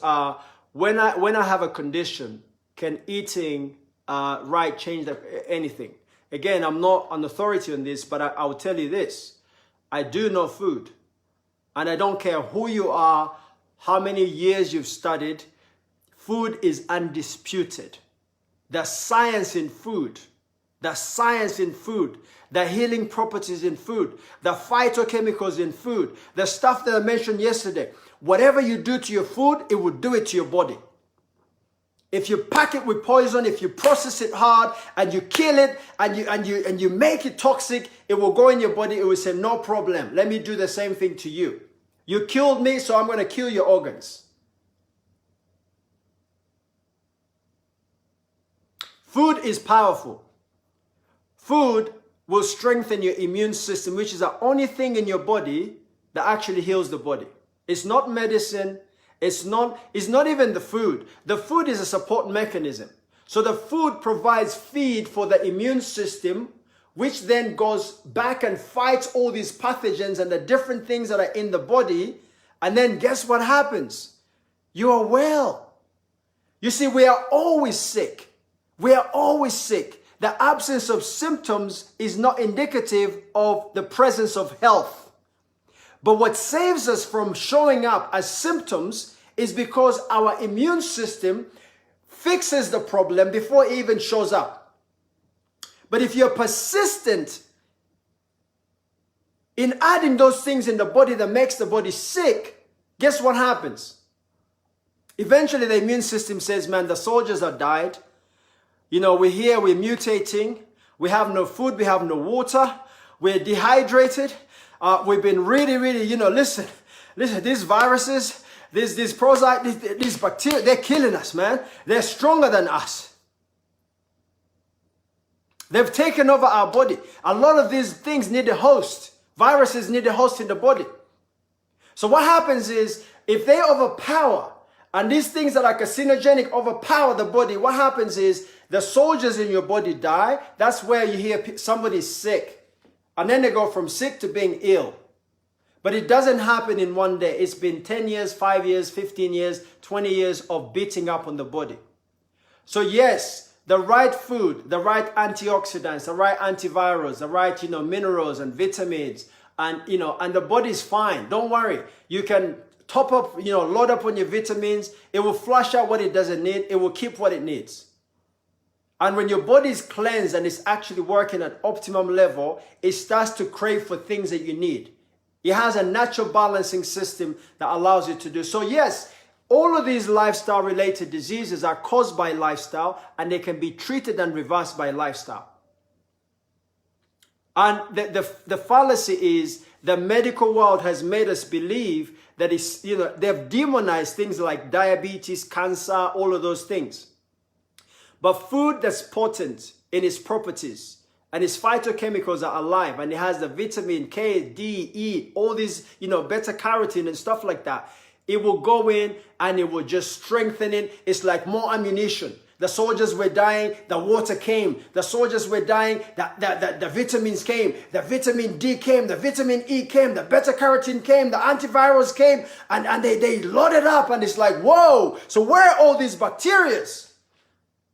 when I have a condition, can eating right change anything? Again, I'm not an authority on this, but I will tell you this. I do know food. And I don't care who you are, how many years you've studied, food is undisputed. The science in food, the healing properties in food, the phytochemicals in food, the stuff that I mentioned yesterday. Whatever you do to your food, it will do it to your body. If you pack it with poison, if you process it hard and you kill it and you make it toxic, it will go in your body. It will say, "No problem. Let me do the same thing to you. You killed me, so I'm going to kill your organs." Food is powerful. Food will strengthen your immune system, which is the only thing in your body that actually heals the body. It's not medicine. It's not even the food. The food is a support mechanism. So the food provides feed for the immune system, which then goes back and fights all these pathogens and the different things that are in the body. And then guess what happens? You are well. You see, we are always sick. We are always sick. The absence of symptoms is not indicative of the presence of health. But what saves us from showing up as symptoms is because our immune system fixes the problem before it even shows up. But if you're persistent in adding those things in the body that makes the body sick, guess what happens? Eventually the immune system says, "Man, the soldiers have died. You know, we're here, we're mutating. We have no food, we have no water. We're dehydrated. We've been really, listen, these viruses, these parasites, these bacteria, they're killing us, man. They're stronger than us. They've taken over our body. A lot of these things need a host. Viruses need a host in the body. So what happens is, if they overpower, and these things that are carcinogenic overpower the body, what happens is the soldiers in your body die. That's where you hear somebody's sick. And then they go from sick to being ill. But it doesn't happen in one day. It's been 10 years, 5 years, 15 years, 20 years of beating up on the body. So yes, the right food, the right antioxidants, the right antivirals, the right, minerals and vitamins, and, and the body's fine. Don't worry. You can top up, load up on your vitamins. It will flush out what it doesn't need. It will keep what it needs. And when your body is cleansed and it's actually working at optimum level, it starts to crave for things that you need. It has a natural balancing system that allows you to do. So yes, all of these lifestyle related diseases are caused by lifestyle, and they can be treated and reversed by lifestyle. And the fallacy is the medical world has made us believe that it's, they've demonized things like diabetes, cancer, all of those things. But food that's potent in its properties and its phytochemicals are alive, and it has the vitamin K, D, E, all these, beta carotene and stuff like that. It will go in and it will just strengthen it. It's like more ammunition. The soldiers were dying, the water came. The soldiers were dying, the vitamins came. The vitamin D came, the vitamin E came, the beta carotene came, the antivirals came, and they loaded up, and it's like, whoa, so where are all these bacteria?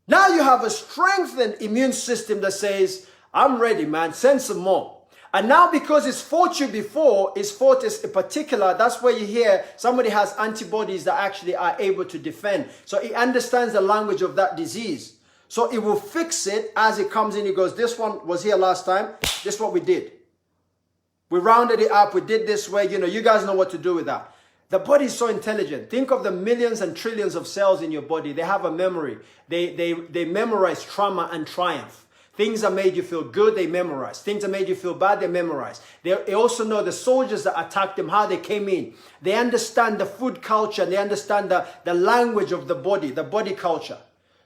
Now you have a strengthened immune system that says, I'm ready, man, send some more. And now because it's fought you before, it's fought as a particular, that's where you hear somebody has antibodies that actually are able to defend. So it understands the language of that disease. So it will fix it as it comes in. It goes, this one was here last time. This is what we did. We rounded it up. We did this way. You guys know what to do with that. The body is so intelligent. Think of the millions and trillions of cells in your body. They have a memory. They memorize trauma and triumph. Things that made you feel good, they memorize. Things that made you feel bad, they memorize. They also know the soldiers that attacked them, how they came in. They understand the food culture. They understand the language of the body culture.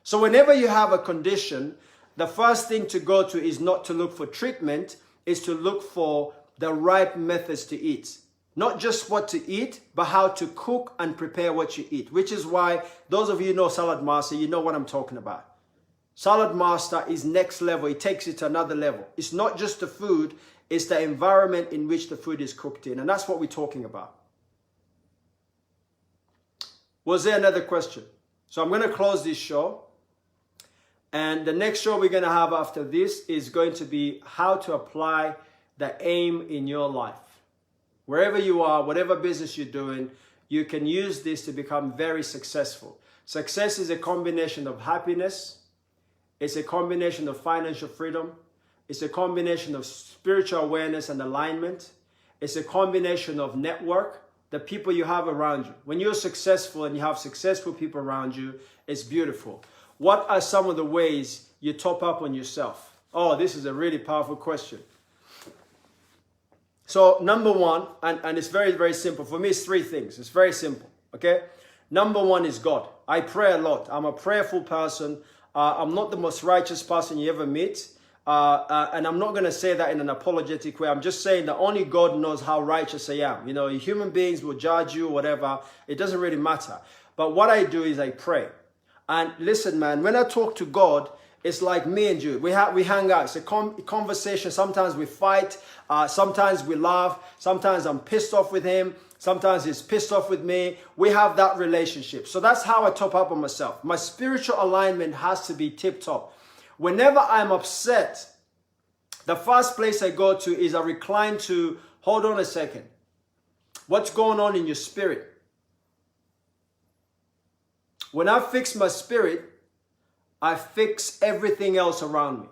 So whenever you have a condition, the first thing to go to is not to look for treatment, is to look for the right methods to eat. Not just what to eat, but how to cook and prepare what you eat. Which is why those of you who know Salad Master, you know what I'm talking about. Salad Master is next level. It takes it to another level. It's not just the food, it's the environment in which the food is cooked in. And that's what we're talking about. Was there another question? So I'm going to close this show. And the next show we're going to have after this is going to be how to apply the A.I.M in your life. Wherever you are, whatever business you're doing, you can use this to become very successful. Success is a combination of happiness. It's a combination of financial freedom. It's a combination of spiritual awareness and alignment. It's a combination of network, the people you have around you. When you're successful and you have successful people around you, it's beautiful. What are some of the ways you top up on yourself? Oh, this is a really powerful question. So number one, and it's very, very simple. For me, it's three things. It's very simple, okay? Number one is God. I pray a lot. I'm a prayerful person. I'm not the most righteous person you ever meet. And I'm not going to say that in an apologetic way. I'm just saying that only God knows how righteous I am. Human beings will judge you, whatever. It doesn't really matter. But what I do is I pray. And listen, man, when I talk to God, it's like me and you. We hang out. It's a conversation. Sometimes we fight. Sometimes we laugh. Sometimes I'm pissed off with him. Sometimes he's pissed off with me. We have that relationship. So that's how I top up on myself. My spiritual alignment has to be tip-top. Whenever I'm upset, the first place I go to is I recline to, hold on a second. What's going on in your spirit? When I fix my spirit, I fix everything else around me.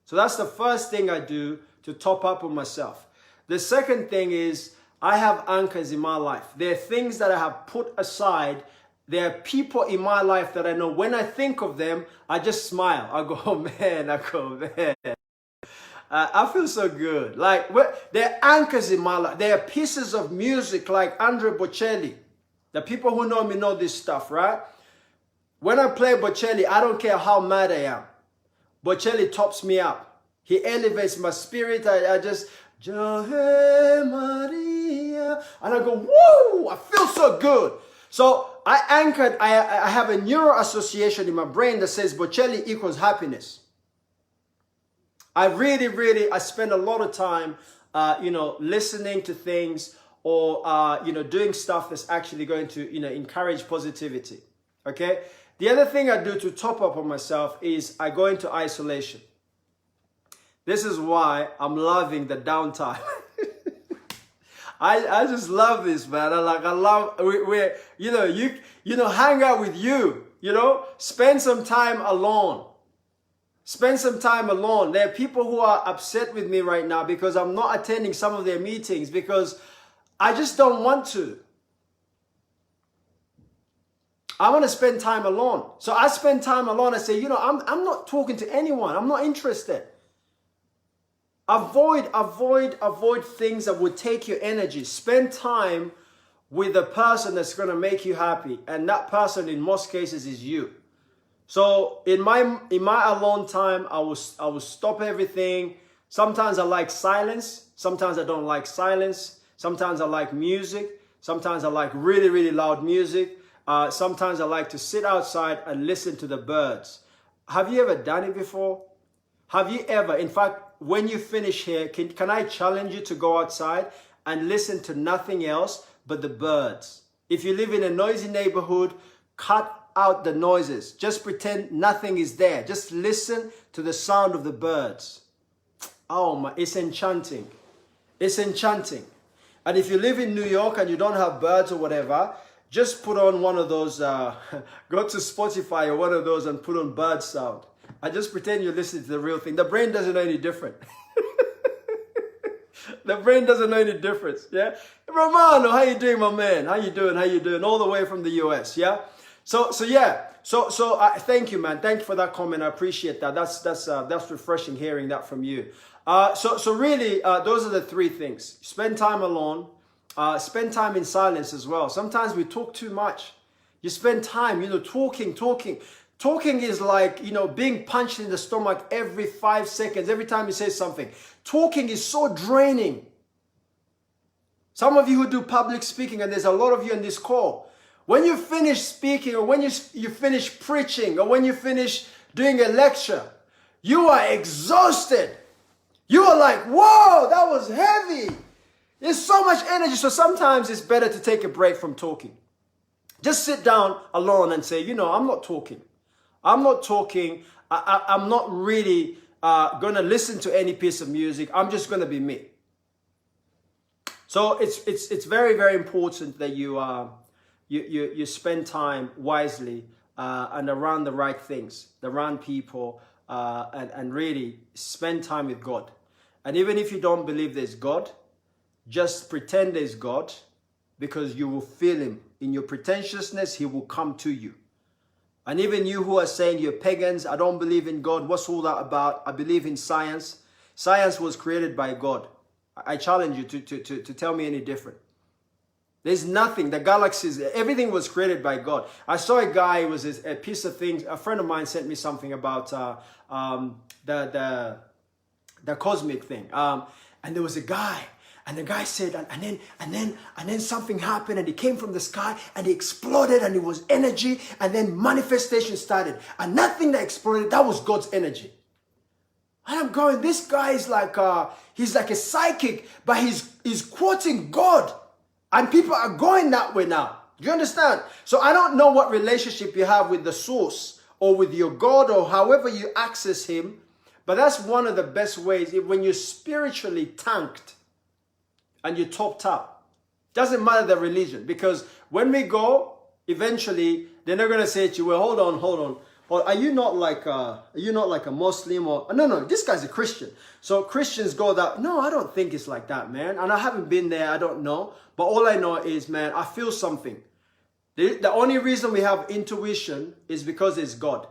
So that's the first thing I do to top up on myself. The second thing is I have anchors in my life. There are things that I have put aside. There are people in my life that I know when I think of them, I just smile. I go, oh man, I feel so good. Like, there are anchors in my life. There are pieces of music like Andrea Bocelli. The people who know me know this stuff, right? When I play Bocelli, I don't care how mad I am. Bocelli tops me up. He elevates my spirit. I just, Joe Maria. And I go, whoa, I feel so good. So I have a neural association in my brain that says Bocelli equals happiness. I spend a lot of time, listening to things or, doing stuff that's actually going to, encourage positivity. Okay. The other thing I do to top up on myself is I go into isolation. This is why I'm loving the downtime. I just love this, man. I love where hang out with you, spend some time alone. Spend some time alone. There are people who are upset with me right now because I'm not attending some of their meetings because I just don't want to. I want to spend time alone. So I spend time alone. I say, I'm not talking to anyone. I'm not interested. Avoid things that would take your energy. Spend time with a person that's going to make you happy. And that person in most cases is you. So in my alone time, I will stop everything. Sometimes I like silence. Sometimes I don't like silence. Sometimes I like music. Sometimes I like really, really loud music. Sometimes I like to sit outside and listen to the birds. Have you ever done it before? Have you ever, in fact, when you finish here, can I challenge you to go outside and listen to nothing else but the birds? If you live in a noisy neighborhood, cut out the noises. Just pretend nothing is there. Just listen to the sound of the birds. Oh my, it's enchanting. It's enchanting. And if you live in New York and you don't have birds or whatever, just put on one of those, go to Spotify or one of those and put on bird sound. And just pretend you're listening to the real thing. The brain doesn't know any different. The brain doesn't know any difference, yeah? Romano, how you doing, my man? How you doing? How you doing? All the way from the US, yeah? So thank you, man. Thank you for that comment. I appreciate that. That's refreshing hearing that from you. So really, those are the three things. Spend time alone. Spend time in silence as well. Sometimes we talk too much. You spend time, talking. Talking is like, being punched in the stomach every 5 seconds, every time you say something. Talking is so draining. Some of you who do public speaking, and there's a lot of you on this call, when you finish speaking or when you finish preaching or when you finish doing a lecture, you are exhausted. You are like, whoa, that was heavy. There's so much energy. So sometimes it's better to take a break from talking. Just sit down alone and say, I'm not talking. I'm not talking. I'm not really going to listen to any piece of music. I'm just going to be me. So it's very, very important that you spend time wisely and around the right things, around people, and really spend time with God. And even if you don't believe there's God, just pretend there's God, because you will feel him. In your pretentiousness, he will come to you. And even you who are saying you're pagans, I don't believe in God, what's all that about? I believe in science. Science was created by God. I challenge you to tell me any different. There's nothing, the galaxies, everything was created by God. I saw a guy, it was a piece of things, a friend of mine sent me something about the cosmic thing. And there was a guy, and the guy said, and then something happened, and it came from the sky, and it exploded, and it was energy, and then manifestation started. And nothing that exploded, that was God's energy. And I'm going, this guy is like, he's like a psychic, but he's quoting God. And people are going that way now. Do you understand? So I don't know what relationship you have with the source or with your God or however you access him. But that's one of the best ways when you're spiritually tanked and you're topped up. Doesn't matter the religion, because when we go, eventually they're not going to say to you, well, hold on. Or are you not like a Muslim? Or no, this guy's a Christian. So Christians go that, no, I don't think it's like that, man. And I haven't been there, I don't know. But all I know is, man, I feel something. The only reason we have intuition is because it's God.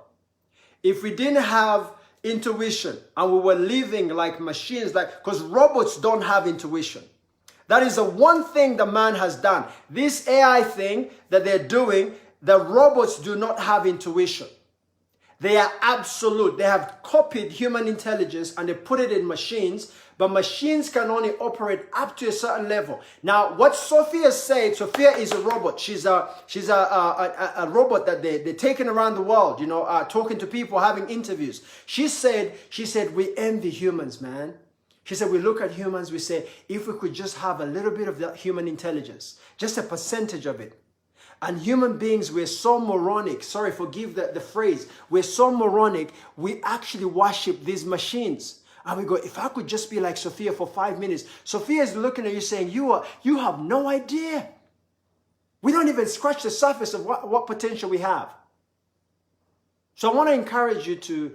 If we didn't have intuition and we were living like machines, because robots don't have intuition. That is the one thing the man has done. This AI thing that they're doing, the robots do not have intuition. They are absolute. They have copied human intelligence and they put it in machines, but machines can only operate up to a certain level. Now, what Sophia said, Sophia is a robot. She's a robot that they're taking around the world, talking to people, having interviews. She said, we envy humans, man. She said, we look at humans, we say, if we could just have a little bit of that human intelligence, just a percentage of it. And human beings, we're so moronic. Sorry, forgive the phrase. We're so moronic, we actually worship these machines. And we go, if I could just be like Sophia for 5 minutes. Sophia is looking at you saying, you have no idea. We don't even scratch the surface of what potential we have. So I want to encourage you to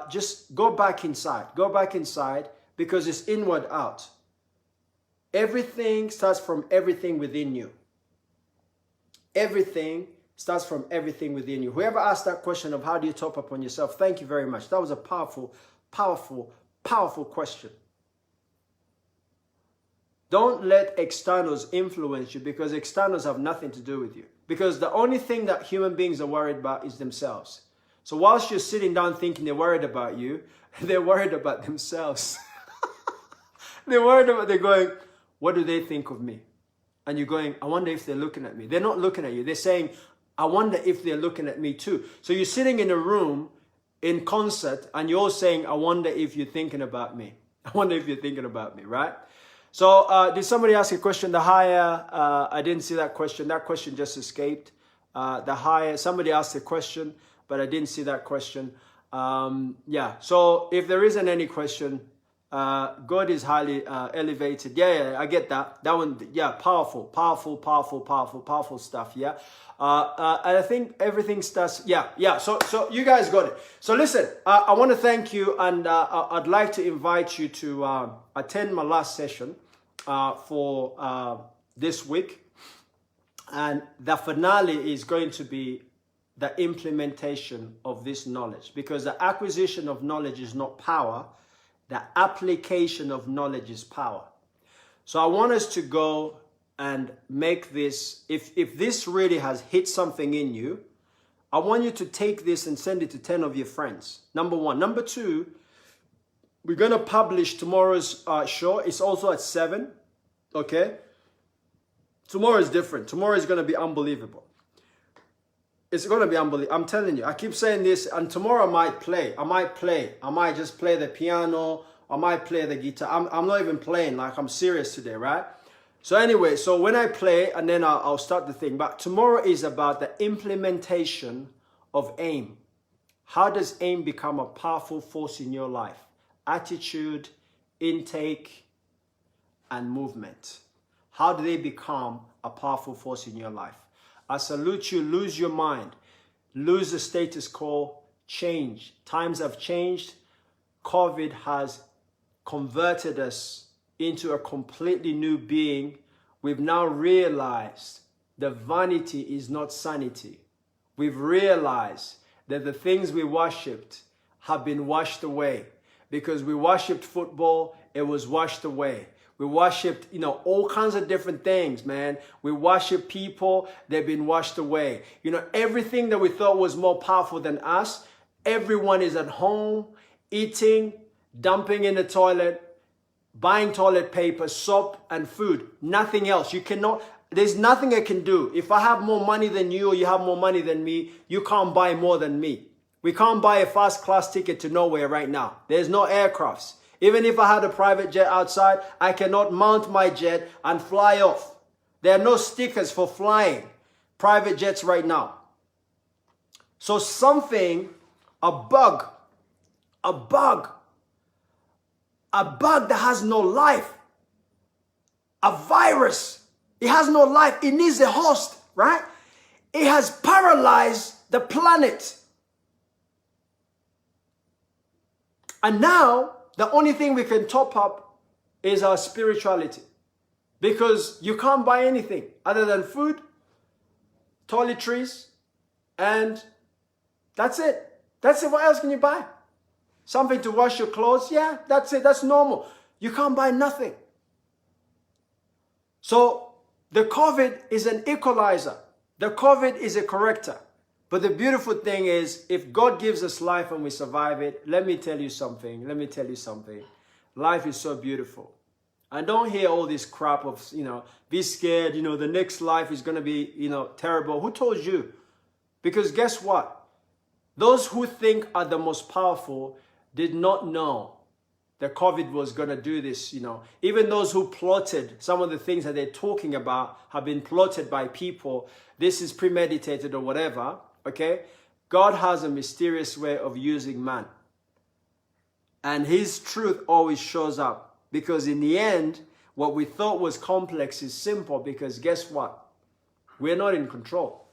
just go back inside. Go back inside, because it's inward out. Everything starts from everything within you. Everything starts from everything within you. Whoever asked that question of how do you top up on yourself, thank you very much. That was a powerful, powerful, powerful question. Don't let externals influence you, because externals have nothing to do with you. Because the only thing that human beings are worried about is themselves. So whilst you're sitting down thinking they're worried about you, they're worried about themselves. They're going, what do they think of me? And you're going, I wonder if they're looking at me. They're not looking at you. They're saying, I wonder if they're looking at me too. So you're sitting in a room in concert and you're saying, I wonder if you're thinking about me. I wonder if you're thinking about me, right? So did somebody ask a question? The higher, I didn't see that question. That question just escaped. The higher, somebody asked a question, but I didn't see that question. Yeah, so if there isn't any question, God is highly elevated. Yeah, I get that. That one, yeah, powerful stuff, yeah. And I think everything starts, yeah. So you guys got it. So listen, I want to thank you, and I'd like to invite you to attend my last session for this week. And the finale is going to be the implementation of this knowledge, because the acquisition of knowledge is not power. The application of knowledge is power. So I want us to go and make this, if this really has hit something in you, I want you to take this and send it to 10 of your friends. Number one. Number two, we're going to publish tomorrow's show. It's also at 7. Okay? Tomorrow is different. Tomorrow is going to be unbelievable. It's going to be unbelievable. I'm telling you. I keep saying this, and tomorrow I might play. I might just play the piano. I might play the guitar. I'm not even playing. Like, I'm serious today, right? So anyway, so when I play, and then I'll start the thing. But tomorrow is about the implementation of A.I.M. How does A.I.M become a powerful force in your life? Attitude, intake, and movement. How do they become a powerful force in your life? I salute you. Lose your mind. Lose the status quo. Change. Times have changed. COVID has converted us into a completely new being. We've now realized that vanity is not sanity. We've realized that the things we worshipped have been washed away. Because we worshipped football, it was washed away. We worshipped, all kinds of different things, man. We worship people, they've been washed away. Everything that we thought was more powerful than us, everyone is at home, eating, dumping in the toilet, buying toilet paper, soap, and food. Nothing else. There's nothing I can do. If I have more money than you, or you have more money than me, you can't buy more than me. We can't buy a first class ticket to nowhere right now. There's no aircrafts. Even if I had a private jet outside, I cannot mount my jet and fly off. There are no stickers for flying private jets right now. So a bug that has no life, a virus, it has no life. It needs a host, right? It has paralyzed the planet. And now, the only thing we can top up is our spirituality. Because you can't buy anything other than food, toiletries, and that's it. That's it. What else can you buy? Something to wash your clothes? Yeah, that's it. That's normal. You can't buy nothing. So the COVID is an equalizer. The COVID is a corrector. But the beautiful thing is, if God gives us life and we survive it, let me tell you something. Life is so beautiful. And don't hear all this crap of, be scared, the next life is going to be, terrible. Who told you? Because guess what? Those who think are the most powerful did not know that COVID was going to do this, Even those who plotted some of the things that they're talking about have been plotted by people. This is premeditated or whatever. Okay, God has a mysterious way of using man. And his truth always shows up. Because in the end, what we thought was complex is simple. Because guess what? We're not in control.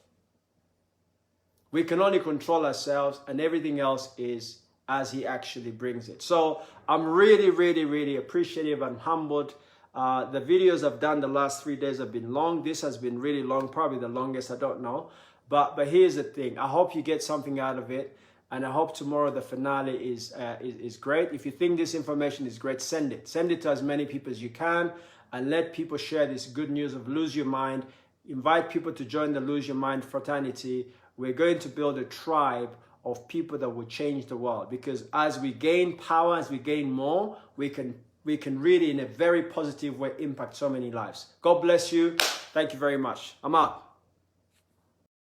We can only control ourselves, and everything else is as he actually brings it. So I'm really, really, really appreciative and humbled. The videos I've done the last 3 days have been long. This has been really long, probably the longest, I don't know. But here's the thing. I hope you get something out of it. And I hope tomorrow the finale is great. If you think this information is great, send it. Send it to as many people as you can. And let people share this good news of Lose Your Mind. Invite people to join the Lose Your Mind fraternity. We're going to build a tribe of people that will change the world. Because as we gain power, as we gain more, we can really, in a very positive way, impact so many lives. God bless you. Thank you very much. I'm out.